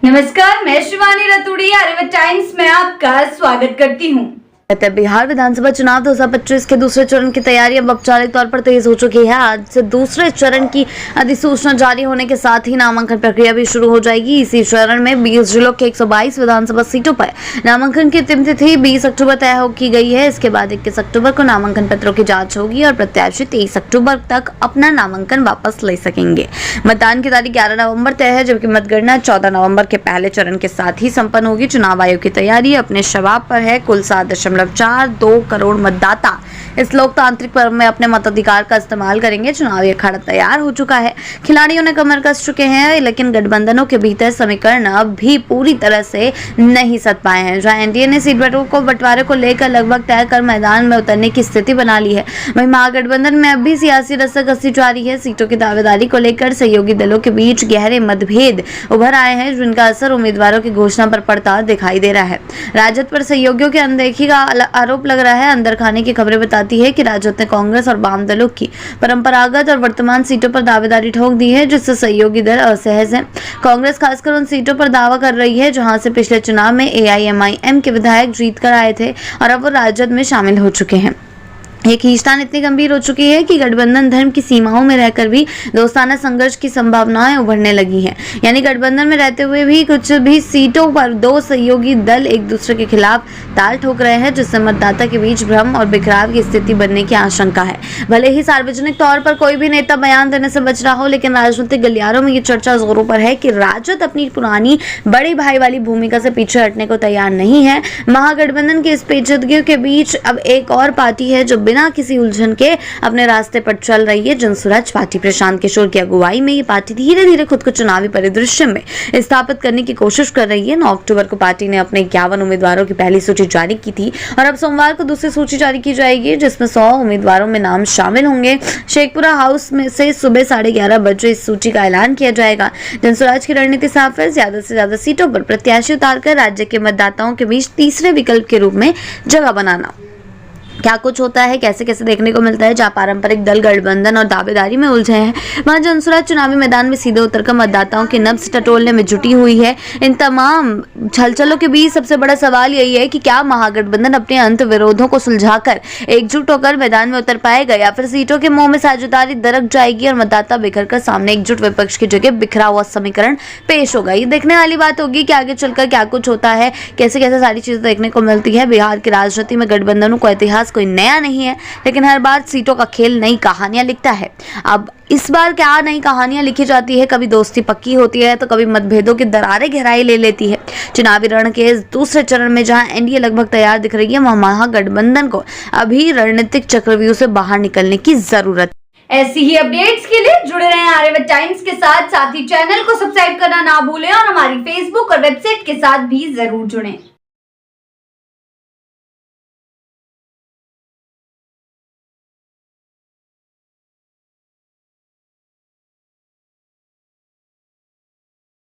नमस्कार, मैं शिवानी रतूड़ी आर्यव्रत टाइम्स में आपका स्वागत करती हूँ। बिहार विधानसभा चुनाव 2025 के दूसरे चरण की तैयारी अब औपचारिक तौर पर तेज हो चुकी है। आज से दूसरे चरण की अधिसूचना जारी होने के साथ ही नामांकन प्रक्रिया भी शुरू हो जाएगी। इसी चरण में 20 जिलों के 122 विधानसभा सीटों पर नामांकन की अंतिम तिथि 20 अक्टूबर तय की गई है। इसके बाद 21 अक्टूबर को नामांकन पत्रों की जाँच होगी और प्रत्याशी 23 अक्टूबर तक अपना नामांकन वापस ले सकेंगे। मतदान की तारीख 11 नवम्बर तय है, जबकि मतगणना 14 नवम्बर के पहले चरण के साथ ही संपन्न होगी। चुनाव आयोग की तैयारी अपने शबाब पर है। कुल 7.42 करोड़ मतदाता इस लोकतांत्रिक पर्व में अपने मताधिकार का इस्तेमाल करेंगे। चुनावी अखाड़ा तैयार हो चुका है, खिलाड़ियों ने कमर कस चुके हैं, लेकिन गठबंधनों के भीतर समीकरण अब भी पूरी तरह से नहीं सध पाए हैं। जहां एनडीए ने सीट बंटवारे को लेकर लगभग तय कर मैदान में उतरने की स्थिति बना ली है, वहीं महागठबंधन में अब भी सियासी रस्साकसी जारी है। सीटों की दावेदारी को लेकर सहयोगी दलों के बीच गहरे मतभेद उभर आए हैं, जिनका असर उम्मीदवारों की घोषणा पर पड़ता दिखाई दे रहा है। राजद पर सहयोगियों की अनदेखी का आरोप लग रहा है। अंदर खाने की खबरें बताती है कि राजद ने कांग्रेस और वाम दलों की परंपरागत और वर्तमान सीटों पर दावेदारी ठोक दी है, जिससे सहयोगी दल असहज हैं। कांग्रेस खासकर उन सीटों पर दावा कर रही है जहां से पिछले चुनाव में एआईएमआईएम के विधायक जीत कर आए थे और अब वो राजद में शामिल हो चुके हैं। ये खींचतान इतनी गंभीर हो चुकी है कि गठबंधन धर्म की सीमाओं में रहकर भी दोस्ताना संघर्ष की संभावनाएं उभरने लगी हैं। यानी गठबंधन में रहते हुए भी कुछ भी सीटों पर दो सहयोगी दल एक दूसरे के खिलाफ ताल ठोक रहे हैं, जिससे मतदाता के बीच भ्रम और बिखराव की स्थिति बनने की आशंका है। भले ही सार्वजनिक तौर पर कोई भी नेता बयान देने से बच रहा हो, लेकिन राजनीतिक गलियारों में ये चर्चा जोरों पर है कि राजद अपनी पुरानी बड़े भाई वाली भूमिका से पीछे हटने को तैयार नहीं है। महागठबंधन की इस पेचीदगियों के बीच अब एक और पार्टी है जो बिना किसी उलझन के अपने रास्ते पर चल रही है, जनसुराज पार्टी। प्रशांत किशोर की अगुवाई में ये पार्टी धीरे धीरे खुद को चुनावी परिदृश्य में स्थापित करने की कोशिश कर रही है। 9 अक्टूबर को पार्टी ने अपने 51 उम्मीदवारों की पहली सूची जारी की थी और अब सोमवार को दूसरी सूची जारी की जाएगी, जिसमें 100 उम्मीदवारों में नाम शामिल होंगे। शेखपुरा हाउस में से सुबह 11:30 बजे इस सूची का ऐलान किया जाएगा। जनसुराज की रणनीति साफ है, ज्यादा से ज्यादा सीटों पर प्रत्याशी उतारकर राज्य के मतदाताओं के बीच तीसरे विकल्प के रूप में जगह बनाना। क्या कुछ होता है, कैसे कैसे देखने को मिलता है। जहाँ पारंपरिक दल गठबंधन और दावेदारी में उलझे हैं, वहाँ जनसुराज चुनावी मैदान में सीधे उतरकर मतदाताओं के नब्ज टटोलने में जुटी हुई है। इन तमाम हलचलों के बीच सबसे बड़ा सवाल यही है कि क्या महागठबंधन अपने अंत विरोधों को सुलझाकर एकजुट होकर मैदान में उतर पाएगा, या फिर सीटों के मुंह में साझेदारी दरक जाएगी और मतदाता बिखर कर सामने एकजुट विपक्ष की जगह बिखरा हुआ समीकरण पेश होगा। ये देखने वाली बात होगी कि आगे चलकर क्या कुछ होता है, कैसे कैसे सारी चीजें देखने को मिलती है। बिहार की राजनीति में गठबंधनों को इतिहास कोई नया नहीं है, लेकिन हर बार सीटों का खेल नई कहानियां लिखता है। अब इस बार क्या नई कहानियां लिखी जाती है, कभी दोस्ती पक्की होती है तो कभी मतभेदों की दरारें गहराई ले लेती है। चुनावी रण के इस दूसरे चरण में जहां एनडीए लगभग तैयार दिख रही है, वहां महागठबंधन को अभी रणनीतिक चक्रव्यूह से बाहर निकलने की जरूरत है। ऐसी ही अपडेट्स के लिए जुड़े रहें आर्यव्रत टाइम्स के साथ ही चैनल को सब्सक्राइब करना ना भूलें और हमारी फेसबुक और वेबसाइट के साथ भी जरूर जुड़ें।